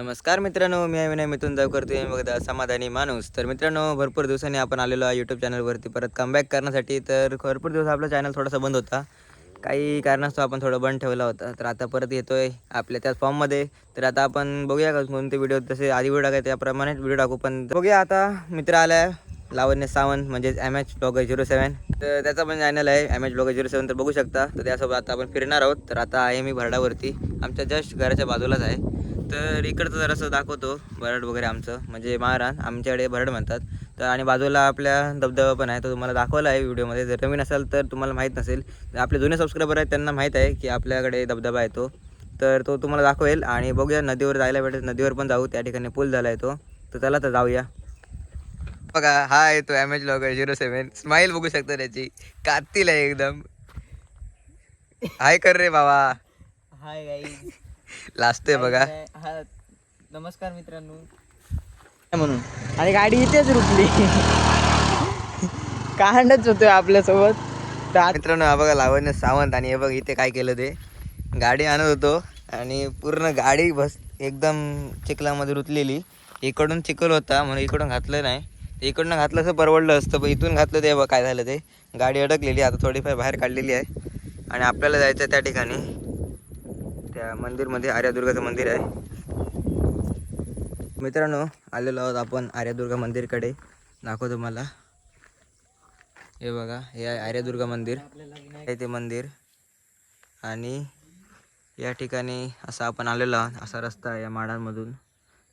नमस्कार मित्रांनो, मी आहे विनय मिथून जावकर. तुम्ही बघता समाधानी माणूस. तर मित्रांनो, भरपूर दिवसांनी आपण आलेलो आहे यूट्यूब चॅनलवरती परत कमबॅक करण्यासाठी. तर भरपूर दिवस आपला चॅनल थोडासा बंद होता, काही कारणास्तव आपण थोडं बंद ठेवला होता. तर आता परत येतोय आपल्या त्याच फॉर्ममध्ये. तर आता आपण बघूया का कोणते व्हिडिओ, तसे आधी व्हिडिओ टाकाय त्याप्रमाणेच व्हिडिओ टाकू. पण बघूया आता. मित्र आला लावण्य सावंत, म्हणजेच MH ब्लॉगर 07. तर त्याचा पण चॅनल आहे MH ब्लॉगर 07, तर बघू शकता. तर त्यासोबत आता आपण फिरणार आहोत. तर आता आहे मी भरडावरती, आमच्या जस्ट घराच्या बाजूलाच आहे. तर इकडचं जरासं दाखवतो भरड वगैरे आमचं, म्हणजे महाराण आमच्याकडे भरड म्हणतात. तर आणि बाजूला आपल्या धबधबा पण आहे, तो तुम्हाला दाखवला आहे व्हिडिओमध्ये. जर नवीन असाल तर तुम्हाला माहीत नसेल, आपले जुने सबस्क्रायबर आहेत त्यांना माहीत आहे की आपल्याकडे धबधबा आहे तो. तर तो तुम्हाला दाखवेल. आणि बघूया नदीवर जायला भेटेल, नदीवर पण जाऊ. त्या ठिकाणी पूल झाला आहे तो. तर चला तर जाऊया. बघा, हा आहे तो MH ब्लॉगर 07. स्माईल बघू शकता त्याची, कातील आहे एकदम. हाय कर रे बाबा. Hi guys. लास्ट आहे बघा. हा, नमस्कार मित्रांनो. म्हणून आणि गाडी इथेच रुकली. कांडच होतोय आपल्यासोबत. मित्रांनो, हा बघा लावण्य सावंत. आणि हे बघ इथे काय केलं, ते गाडी आणत होतो आणि पूर्ण गाडी बस एकदम चिखलामध्ये रुतलेली. इकडून चिखल होता म्हणून इकडून घातलं नाही. इकडून घातलं असं परवडलं असतं, पण इथून घातलं ते बघ काय झालं. ते गाडी अडकलेली, आता थोडीफार बाहेर काढलेली आहे. आणि आपल्याला जायचं आहे त्या ठिकाणी, त्या मंदिरमध्ये. आर्यादुर्गाचं मंदिर आहे. मित्रांनो, आलेलो आहोत आपण आर्यादुर्गा मंदिरकडे. दाखवतो तुम्हाला. हे बघा, हे आहे आर्यादुर्गा मंदिर, हे ते मंदिर. आणि या ठिकाणी असं आपण आलेलो आहोत. असा रस्ता आहे या माडांमधून,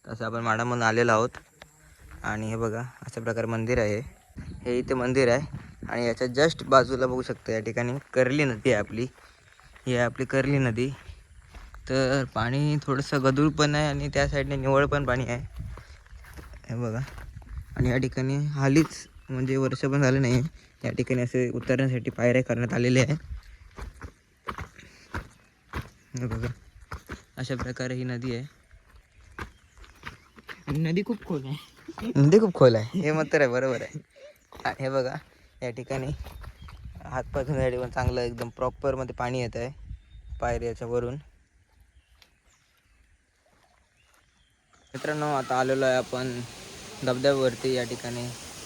तसं आपण माडांमधून आलेलो आहोत. आणि हे बघा, अशा प्रकारे मंदिर आहे. हे इथे मंदिर आहे. आणि याच्या जस्ट बाजूला बघू शकता, या ठिकाणी कर्ली नदी आहे आपली. ही आहे आपली कर्ली नदी. तर पाणी थोडंसं गढूळ पण आहे आणि त्या साईडने निवळ पण पाणी आहे, हे बघा. आणि या ठिकाणी हालीच, म्हणजे वर्ष पण झालं नाही, या ठिकाणी असे उतरण्यासाठी पायऱ्या करण्यात आलेल्या आहे, हे बघा. अशा प्रकारे ही नदी आहे. नदी खूप खोल आहे. नदी खूप खोल आहे, हे मात्र आहे, बरोबर आहे. आणि हे बघा, या ठिकाणी हातपाय धुण्यासाठी पण चांगलं एकदम प्रॉपरमध्ये पाणी येत आहे पायऱ्याच्या वरून. मित्रांनो, आता आलेलो आहे आपण धबधब्यावरती. या ठिकाणी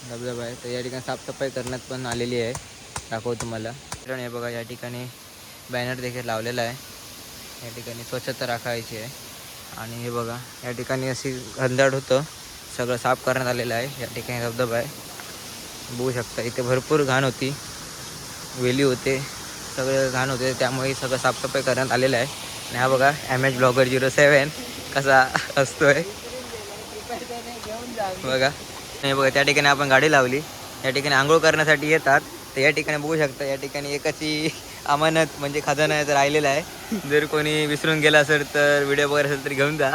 धबधबा आहे, तर या ठिकाणी साफसफाई करण्यात पण आलेली आहे, दाखवतो तुम्हाला. मित्रांनो, हे बघा, या ठिकाणी बॅनर देखील लावलेला आहे. या ठिकाणी स्वच्छता राखायची आहे. आणि हे बघा, या ठिकाणी अशी घनदाट होतं, सगळं साफ करण्यात आलेलं आहे. या ठिकाणी धबधबा आहे, बघू शकता. इथे भरपूर घाण होती, वेली होते, सगळं घाण होते, त्यामुळे सगळं साफसफाई करण्यात आलेलं आहे. आणि हा बघा, MH ब्लॉगर 07 कसा असतोय बघा. हे बघा, त्या ठिकाणी आपण गाडी लावली. या ठिकाणी आंघोळ करण्यासाठी येतात. तर या ठिकाणी बघू शकता, या ठिकाणी एकाची अमानत म्हणजे खजाना आहे, तर राहिलेला आहे. जर कोणी विसरून गेला असेल तर व्हिडिओ वगैरे असेल तर घेऊन जा.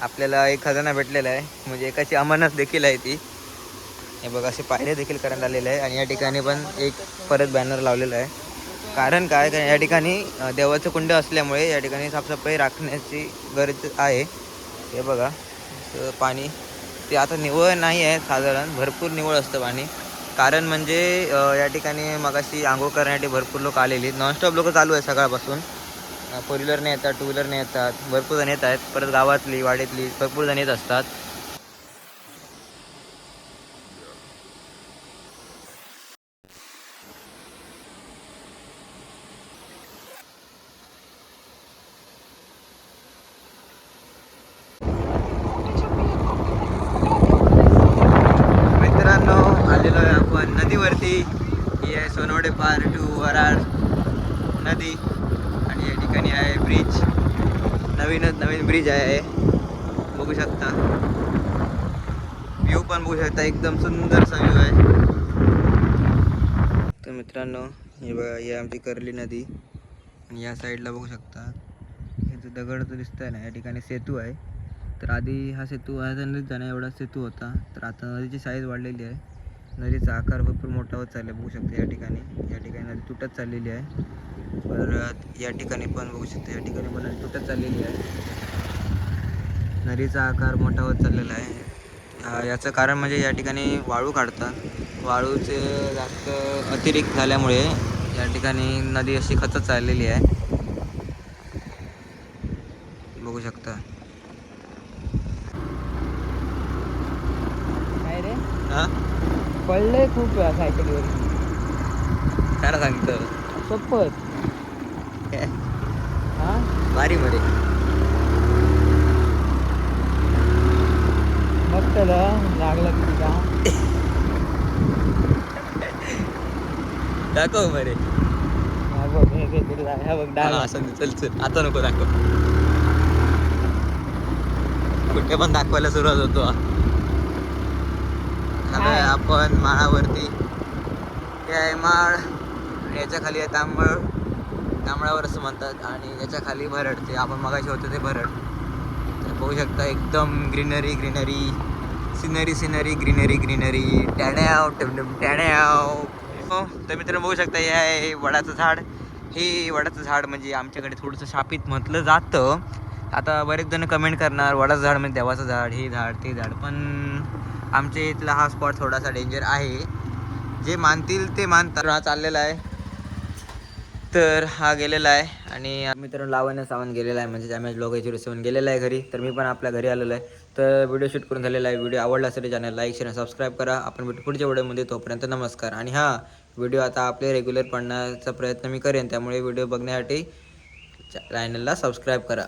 आपल्याला एक खजाना भेटलेला आहे, म्हणजे एकाची अमानत देखील आहे ती. हे बघा, असे पायऱ्या देखील करण्यात आलेले आहे. आणि या ठिकाणी पण एक परत बॅनर लावलेला आहे. कारण काय, या ठिकाणी देवाचं कुंड असल्यामुळे या ठिकाणी साफसफाई राखण्याची गरज आहे. हे बघा, पाणी ते आता निव्वळ नाही आहे, साधारण भरपूर निव्वळ असतं पाणी. कारण म्हणजे या ठिकाणी मगाशी आंघोळ करण्यासाठी भरपूर लोक आलेली. नॉनस्टॉप लोक चालू आहे सकाळपासून. फोर व्हीलरने येतात, टू व्हीलरने येतात, भरपूर जण येत आहेत. परत गावातली, वाडीतली भरपूर जण येत असतात. मित्रांनो, आलेलो आहे आपण नदीवरती. ही आहे सोनवडे पार टू वराड नदी. आणि या ठिकाणी आहे ब्रिज, नवीन ब्रिज आहे, बघू शकता. व्ह्यू पण बघू शकता, एकदम सुंदरसा व्ह्यू आहे. तर मित्रांनो, हे बघा, ही आमची कर्ली नदी. आणि या साईडला बघू शकता, हे जो दगड जो दिसतोय ना, या ठिकाणी सेतू आहे. तर आधी हा सेतू आहे नदीत जाण्या एवढा सेतू होता. तर आता नदीची साईज वाढलेली आहे, नदीचा आकार भरपूर मोठा होत चालला, बघू शकता. या ठिकाणी नदी तुटत चाललेली आहे. परत या ठिकाणी पण बघू शकता, या ठिकाणी पण नदी तुटत चाललेली आहे. नदीचा आकार मोठा होत चाललेला आहे. याचं कारण म्हणजे या ठिकाणी वाळू काढतात. वाळूचे जास्त अतिरिक्त झाल्यामुळे या ठिकाणी नदी अशी खचत चाललेली आहे, बघू शकता. हा पडलंय खूप वेळा सायकलीवर. खरं सांगतो शपथ. हा भारी मध्ये मग त्याला लागलं की का दाखव मरे. हा बघ हे घे तुला हा बघ डाग हा आहे. असं चल चल आता नको दाखव. कुठे पण दाखवायला सुरुवात होतो आता काय? आपण माळावरती. हे आहे माळ आणि याच्या खाली आहे तांबळ. तांबळावर असं म्हणतात आणि याच्या खाली भरड. ते आपण मगाशी होतो ते भरड. तर बघू शकता एकदम greenery greenery scenery scenery greenery greenery टॅड्याव टमटम टॅड्याव. हो तर मित्रांनो बघू शकता हे आहे वडाचं झाड. हे वडाचं झाड म्हणजे आमच्याकडे थोडंसं शापित म्हटलं जातं. आता बरेच जण कमेंट करणार वडाचं झाड म्हणजे देवाचं झाड हे झाड ते झाड, पण आमच्या इथला हा स्पॉट थोडासा डेंजर आहे. जे मानतील ते मानतात. हा चाललेला आहे तर हा गेलेला आहे आणि मित्रांनो लावण्या सामान गेलेला आहे म्हणजे डॅमेज लोकांची रिसिवून गेलेला आहे घरी. तर मी पण आपल्या घरी आलेलो आहे. तर व्हिडिओ शूट करून झालेला आहे. व्हिडिओ आवडला असेल चॅनल लाईक शेअर सबस्क्राईब करा. आपण भेटू पुढच्या व्हिडिओमध्ये. तोपर्यंत नमस्कार. आणि हां व्हिडिओ आता आपले रेग्युलर पडण्याचा प्रयत्न मी करेन, त्यामुळे व्हिडिओ बघण्यासाठी चॅनलला सबस्क्राईब करा.